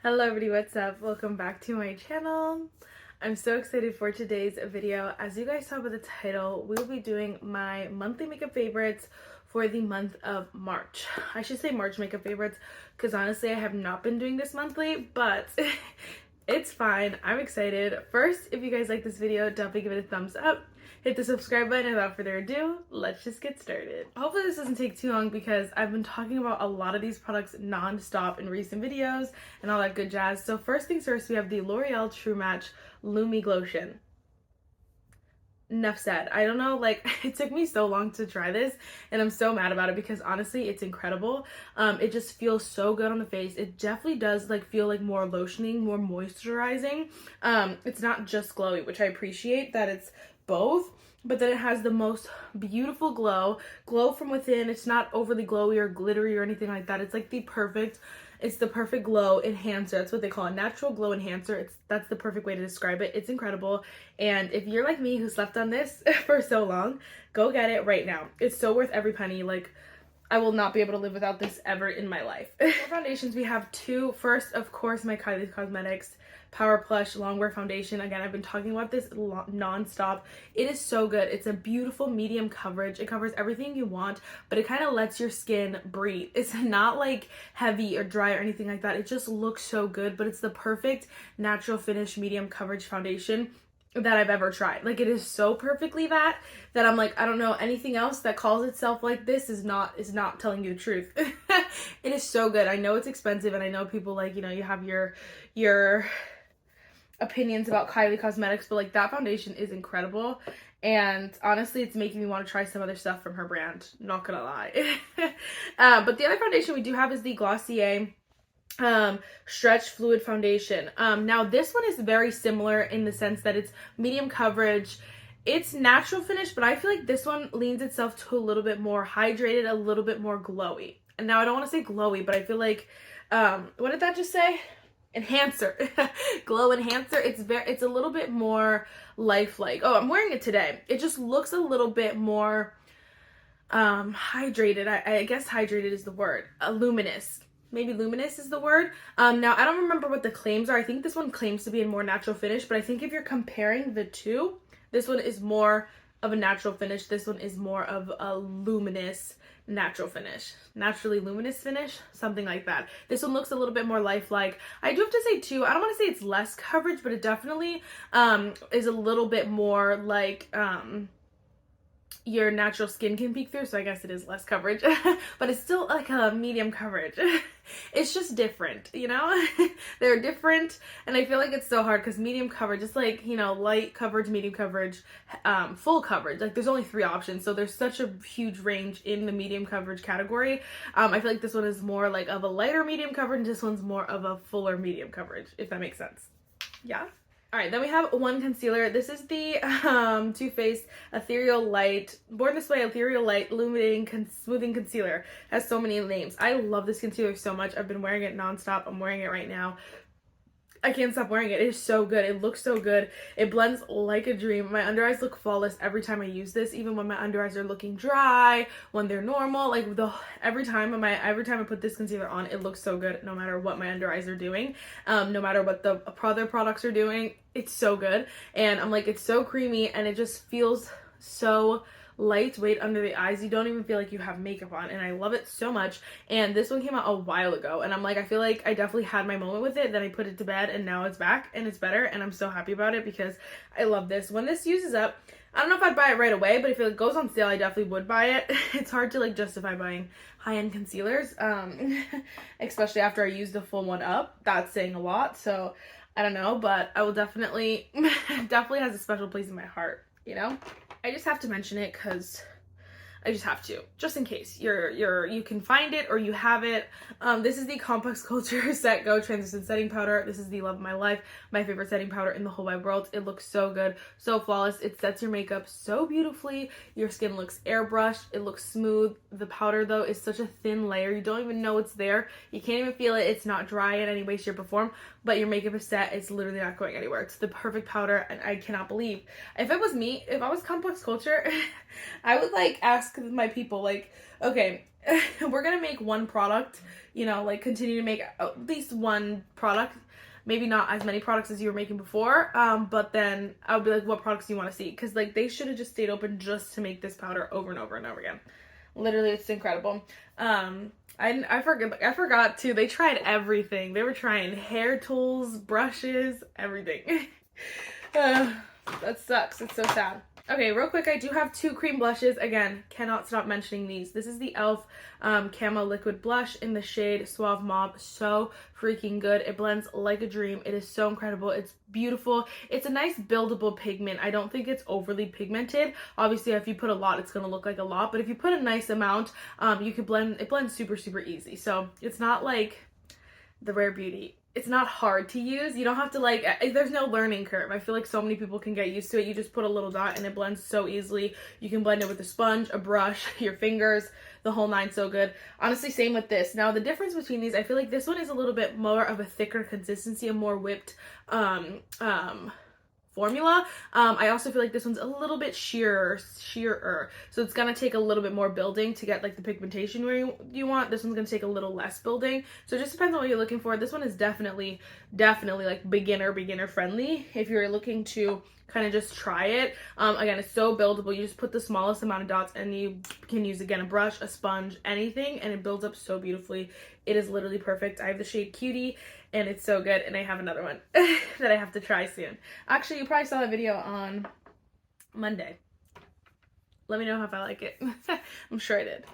Hello everybody, what's up? Welcome back to my channel. I'm so excited for today's video. As you guys saw by the title, we will be doing my monthly makeup favorites for the month of March. I should say March makeup favorites because honestly I have not been doing this monthly, but it's fine. I'm excited. First, if you guys like this video, definitely give it a thumbs up. Hit the subscribe button, and without further ado, let's just get started. Hopefully this doesn't take too long because I've been talking about a lot of these products non-stop in recent videos and all that good jazz. So first things first, we have the L'Oreal True Match Lumi Glotion. Enough said. I don't know, like, it took me so long to try this and I'm so mad about it because honestly it's incredible. It just feels so good on the face. It definitely does like feel like more lotioning, more moisturizing. It's not just glowy, which I appreciate that it's both, but then it has the most beautiful glow from within. It's not overly glowy or glittery or anything like that. It's like the perfect glow enhancer. That's what they call it, natural glow enhancer. That's the perfect way to describe it. It's incredible. And if you're like me who slept on this for so long, go get it right now. It's so worth every penny. Like, I will not be able to live without this ever in my life. For foundations, we have two. First, of course, my Kylie Cosmetics Power Plush Longwear foundation. Again, I've been talking about this non-stop. It is so good. It's a beautiful medium coverage. It covers everything you want, but it kind of lets your skin breathe. It's not like heavy or dry or anything like that. It just looks so good, but it's the perfect natural finish medium coverage foundation that I've ever tried. Like, it is so perfectly that I'm like, I don't know anything else that calls itself like this is not telling you the truth. It is so good. I know it's expensive and I know people, like, you know, you have your opinions about Kylie Cosmetics, but like, that foundation is incredible. And honestly, it's making me want to try some other stuff from her brand, not gonna lie. But the other foundation we do have is the Glossier Stretch Fluid Foundation. Now this one is very similar in the sense that it's medium coverage. It's natural finish, but I feel like this one leans itself to a little bit more hydrated, a little bit more glowy. And now I don't want to say glowy, but I feel like, what did that just say? Enhancer. Glow enhancer. It's a little bit more lifelike. Oh, I'm wearing it today. It just looks a little bit more hydrated. I guess hydrated is the word. Luminous. Maybe luminous is the word. Now I don't remember what the claims are. I think this one claims to be a more natural finish, but I think if you're comparing the two, this one is more of a natural finish. This one is more of a luminous natural finish, naturally luminous finish, something like that. This one looks a little bit more lifelike. I do have to say too, I don't want to say it's less coverage, but it definitely is a little bit more like your natural skin can peek through, so I guess it is less coverage. But it's still like a medium coverage. It's just different, you know? They're different, and I feel like it's so hard because medium coverage is like, you know, light coverage, medium coverage, full coverage. Like, there's only 3 options, so there's such a huge range in the medium coverage category. I feel like this one is more like of a lighter medium coverage, this one's more of a fuller medium coverage, if that makes sense. Yeah? Alright, then we have one concealer. This is the Too Faced Ethereal Light, Born This Way Ethereal Light Illuminating Smoothing Concealer. It has so many names. I love this concealer so much. I've been wearing it nonstop. I'm wearing it right now. I can't stop wearing it. It is so good. It looks so good. It blends like a dream. My under eyes look flawless every time I use this, even when my under eyes are looking dry, when they're normal. Like, every time I put this concealer on, it looks so good no matter what my under eyes are doing. No matter what the other products are doing, it's so good. And I'm like, it's so creamy and it just feels so lightweight under the eyes. You don't even feel like you have makeup on, and I love it so much. And this one came out a while ago, and I'm like, I feel like I definitely had my moment with it, then I put it to bed, and now it's back and it's better, and I'm so happy about it because I love this. When this uses up, I don't know if I'd buy it right away, but if it goes on sale, I definitely would buy it. It's hard to like justify buying high-end concealers, especially after I use the full one up. That's saying a lot, so I don't know, but I will definitely has a special place in my heart, you know? I just have to mention it because I just have to, just in case you can find it or you have it. This is the Complex Culture Set Go Translucent Setting Powder. This is the love of my life, my favorite setting powder in the whole wide world. It looks so good, so flawless. It sets your makeup so beautifully. Your skin looks airbrushed. It looks smooth. The powder though is such a thin layer. You don't even know it's there. You can't even feel it. It's not dry in any way, shape, or form. But your makeup is set. It's literally not going anywhere. It's the perfect powder, and I cannot believe. If I was Complex Culture, I would like ask my people, like, okay, we're gonna make one product, you know, like continue to make at least one product, maybe not as many products as you were making before, but then I would be like, what products do you want to see? Because like they should have just stayed open just to make this powder over and over and over again. Literally, it's incredible. I forgot too, they tried everything. They were trying hair tools, brushes, everything. That sucks. It's so sad. Okay, real quick, I do have 2 cream blushes. Again, cannot stop mentioning these. This is the e.l.f. Camo Liquid Blush in the shade Suave Mauve. So freaking good. It blends like a dream. It is so incredible. It's beautiful. It's a nice buildable pigment. I don't think it's overly pigmented. Obviously, if you put a lot, it's going to look like a lot. But if you put a nice amount, you could blend. It blends super, super easy. So it's not like the Rare Beauty. It's not hard to use. You don't have to like, there's no learning curve. I feel like so many people can get used to it. You just put a little dot and it blends so easily. You can blend it with a sponge, a brush, your fingers, the whole nine. So good. Honestly, same with this. Now the difference between these, I feel like this one is a little bit more of a thicker consistency, a more whipped formula. I also feel like this one's a little bit sheerer, so it's gonna take a little bit more building to get like the pigmentation where you want. This one's gonna take a little less building, so it just depends on what you're looking for. This one is definitely like beginner friendly if you're looking to kind of just try it. Again, it's so buildable. You just put the smallest amount of dots and you can use, again, a brush, a sponge, anything, and it builds up so beautifully. It is literally perfect. I have the shade Cutie and it's so good, and I have another one that I have to try soon. Actually, you probably saw that video on Monday. Let me know if I like it. I'm sure I did.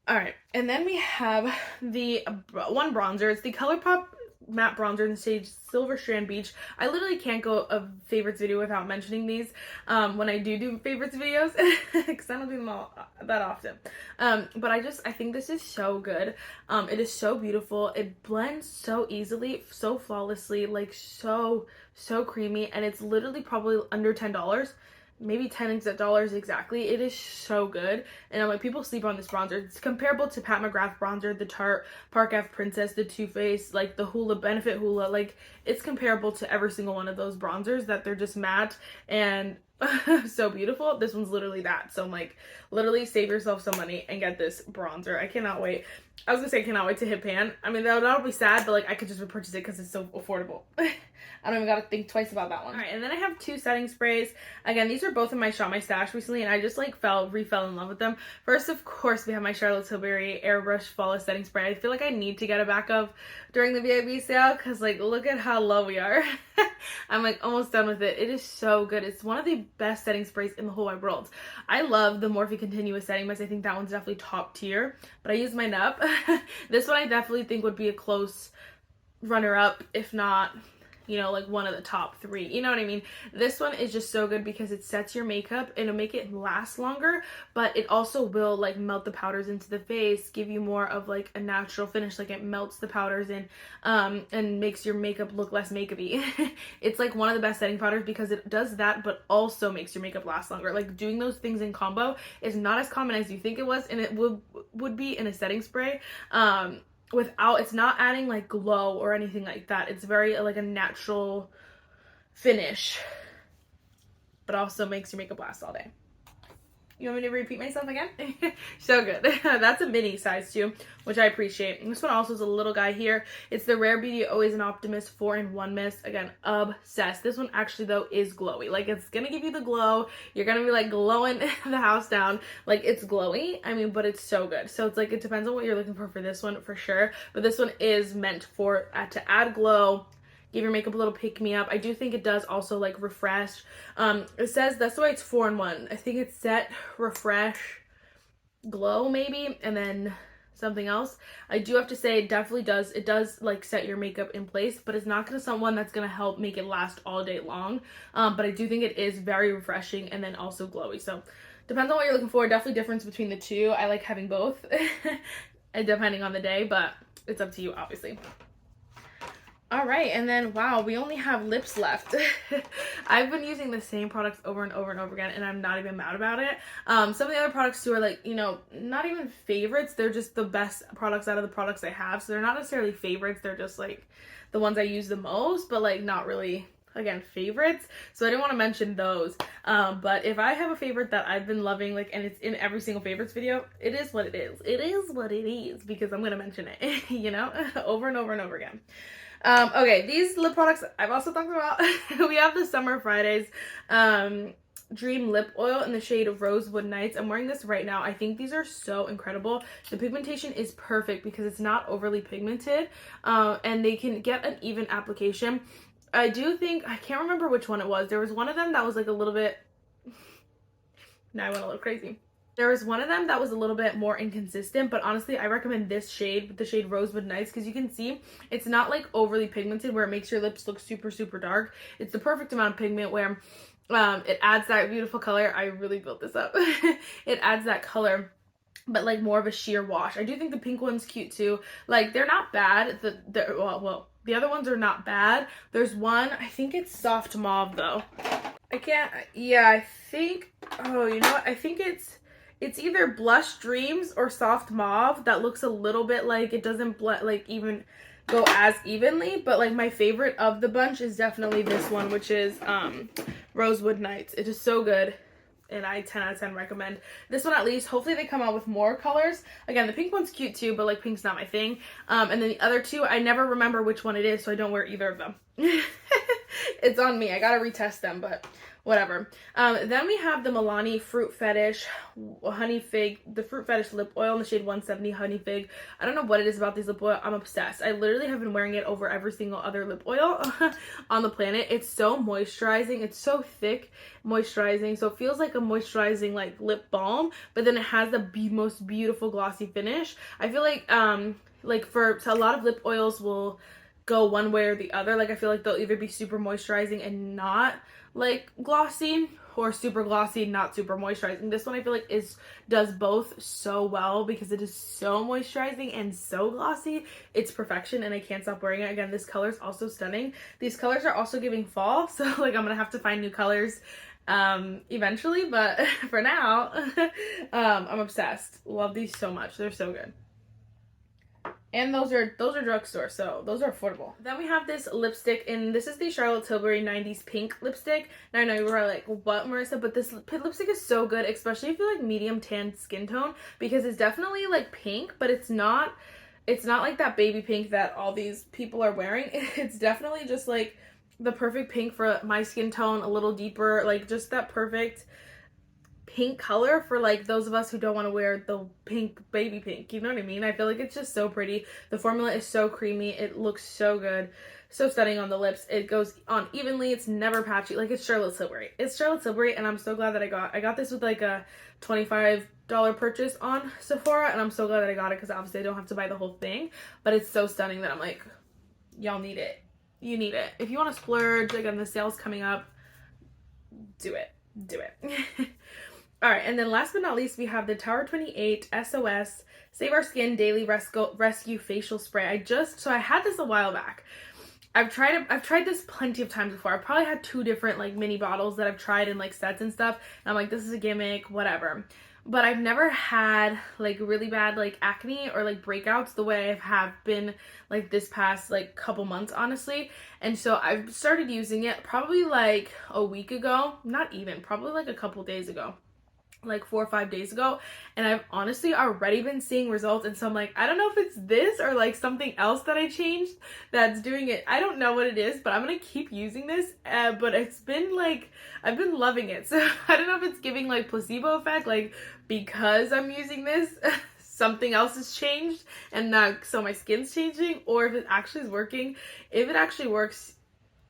All right, and then we have the one bronzer. It's the Colourpop matte bronzer in the shade Silver Strand Beach. I literally can't go a favorites video without mentioning these when I do favorites videos, because I don't do them all that often. But I think this is so good. It is so beautiful. It blends so easily, so flawlessly, like so creamy, and it's literally probably under $10. Maybe $10 exactly. It is so good, and I'm like, people sleep on this bronzer. It's comparable to Pat McGrath bronzer, the Tarte Park Ave Princess, the Too Faced, like the Hoola Benefit Hoola. Like, it's comparable to every single one of those bronzers, that they're just matte and so beautiful. This one's literally that. So I'm like, literally save yourself some money and get this bronzer. I cannot wait. I was gonna say I cannot wait to hit pan. I mean, that'll be sad, but like I could just repurchase it because it's so affordable. I don't even gotta think twice about that one. All right, and then I have 2 setting sprays. Again, these are both in my Shop My Stash recently, and I just like fell in love with them. First, of course, we have my Charlotte Tilbury Airbrush Flawless Setting Spray. I feel like I need to get a back of during the VIB sale, because like, look at how low we are. I'm like almost done with it. It is so good. It's one of the best setting sprays in the whole wide world. I love the Morphe Continuous Setting Mist. I think that one's definitely top tier, but I use my Nup. This one I definitely think would be a close runner-up, if not, you know, like one of the top 3. You know what I mean? This one is just so good because it sets your makeup and it'll make it last longer, but it also will like melt the powders into the face, give you more of like a natural finish. Like, it melts the powders in and makes your makeup look less makeup-y. It's like one of the best setting powders because it does that, but also makes your makeup last longer. Like, doing those things in combo is not as common as you think it was, and it would be in a setting spray. It's not adding like glow or anything like that. It's very like a natural finish, but also makes your makeup last all day. You want me to repeat myself again? So good. That's a mini size too, which I appreciate. And this one also is a little guy here. It's the Rare Beauty Always an Optimist 4-in-1 mist. Again, obsessed. This one actually though is glowy. Like, it's gonna give you the glow. You're gonna be like glowing the house down. Like, it's glowy. I mean, but it's so good. So it's like, it depends on what you're looking for this one for sure. But this one is meant for to add glow, give your makeup a little pick-me-up. I do think it does also like refresh. It says that's why it's 4-in-1. I think it's set, refresh, glow maybe, and then something else. I do have to say it definitely does. It does like set your makeup in place, but it's not gonna someone that's gonna help make it last all day long. But I do think it is very refreshing and then also glowy. So depends on what you're looking for. Definitely difference between the two. I like having both depending on the day, but it's up to you obviously. All right, and then, wow, we only have lips left. I've been using the same products over and over and over again, and I'm not even mad about it. Some of the other products too are like, you know, not even favorites. They're just the best products out of the products I have. So they're not necessarily favorites. They're just like the ones I use the most, but like not really again, favorites, so I didn't want to mention those. But if I have a favorite that I've been loving, like, and it's in every single favorites video, it is what it is. It is what it is, because I'm gonna mention it, you know, over and over and over again. Okay, these lip products I've also talked about. We have the Summer Fridays Dream Lip Oil in the shade Rosewood Nights. I'm wearing this right now. I think these are so incredible. The pigmentation is perfect because it's not overly pigmented, and they can get an even application. I do think, I can't remember which one it was. There was one of them that was like a little bit, now I went a little crazy. There was one of them that was a little bit more inconsistent, but honestly, I recommend this shade, the shade Rosewood Nights, because you can see it's not like overly pigmented where it makes your lips look super, super dark. It's the perfect amount of pigment where it adds that beautiful color. I really built this up. It adds that color, but like more of a sheer wash. I do think the pink one's cute too. Like, they're not bad. The other ones are not bad. There's one, I think it's soft mauve though. I can't, yeah, I think, oh, you know what? I think it's either Blush Dreams or Soft Mauve that looks a little bit like it doesn't like even go as evenly, but like my favorite of the bunch is definitely this one, which is Rosewood Nights. It is so good, and I 10 out of 10 recommend this one at least. Hopefully they come out with more colors. Again, the pink one's cute too, but like pink's not my thing. And then the other two, I never remember which one it is, so I don't wear either of them. It's on me. I gotta retest them, but whatever. Then we have the Milani Fruit Fetish Honey Fig, the Fruit Fetish Lip Oil in the shade 170 Honey Fig. I don't know what it is about this lip oil. I'm obsessed. I literally have been wearing it over every single other lip oil on the planet. It's so moisturizing. It's so thick, moisturizing. So it feels like a moisturizing like lip balm, but then it has the most beautiful glossy finish. I feel like for a lot of lip oils will go one way or the other. Like, I feel like they'll either be super moisturizing and not like glossy, or super glossy, not super moisturizing. This one I feel like does both so well because it is so moisturizing and so glossy. It's perfection, and I can't stop wearing it. Again, this color is also stunning. These colors are also giving fall, so like I'm gonna have to find new colors eventually, but for now I'm obsessed. Love these so much. They're so good. And those are drugstore, so those are affordable. Then we have this lipstick, and this is the Charlotte Tilbury 90s pink lipstick. Now I know you were like, what, Marissa? But this lipstick is so good, especially if you like medium tan skin tone, because it's definitely like pink, but it's not like that baby pink that all these people are wearing. It's definitely just like the perfect pink for my skin tone, a little deeper, like just that perfect pink color for like those of us who don't want to wear the pink baby pink, you know what I mean? I feel like it's just so pretty. The formula is so creamy. It looks so good, so stunning on the lips. It goes on evenly. It's never patchy. Like, it's Charlotte Tilbury. It's Charlotte Tilbury, and I'm so glad that I got this with like a $25 purchase on Sephora, and I'm so glad that I got it because obviously I don't have to buy the whole thing, but it's so stunning that I'm like, y'all need it. You need it. If you want to splurge, again, the sale's coming up, do it. Do it. All right, and then last but not least, we have the Tower 28 SOS Save Our Skin Daily Rescue Facial Spray. I had this a while back. I've tried this plenty of times before. I've probably had 2 different like mini bottles that I've tried in like sets and stuff. And I'm like, this is a gimmick, whatever. But I've never had like really bad like acne or like breakouts the way I have been like this past like couple months, honestly. And so I've started using it probably like a week ago, not even, probably like a couple days ago, like 4 or 5 days ago, and I've honestly already been seeing results. And so I'm like, I don't know if it's this or like something else that I changed that's doing it. I don't know what it is, but I'm gonna keep using this. But it's been like, I've been loving it. So I don't know if it's giving like placebo effect, like because I'm using this something else has changed and so my skin's changing, or if it actually is working. If it actually works,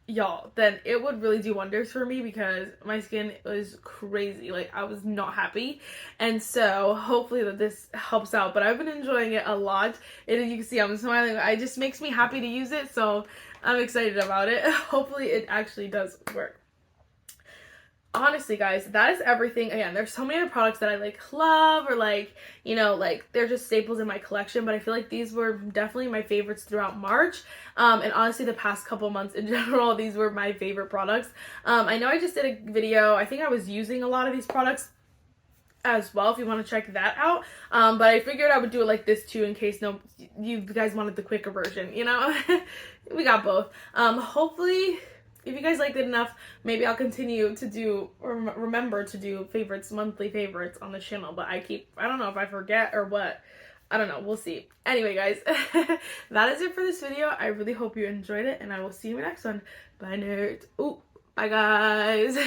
y'all, then it would really do wonders for me because my skin was crazy. Like, I was not happy, and so hopefully that this helps out. But I've been enjoying it a lot, and as you can see, I'm smiling. It just makes me happy to use it, so I'm excited about it. Hopefully it actually does work. Honestly, guys, that is everything. Again, there's so many other products that I like love, or like, you know, like they're just staples in my collection, but I feel like these were definitely my favorites throughout March. And honestly, the past couple months in general, these were my favorite products. I know I just did a video. I think I was using a lot of these products as well, if you want to check that out. But I figured I would do it like this too, in case you guys wanted the quicker version, you know. We got both. Hopefully if you guys liked it enough, maybe I'll continue to do, or remember to do favorites, monthly favorites on the channel. But I don't know if I forget or what. I don't know. We'll see. Anyway, guys, that is it for this video. I really hope you enjoyed it, and I will see you in the next one. Bye, nerds. Ooh, bye, guys.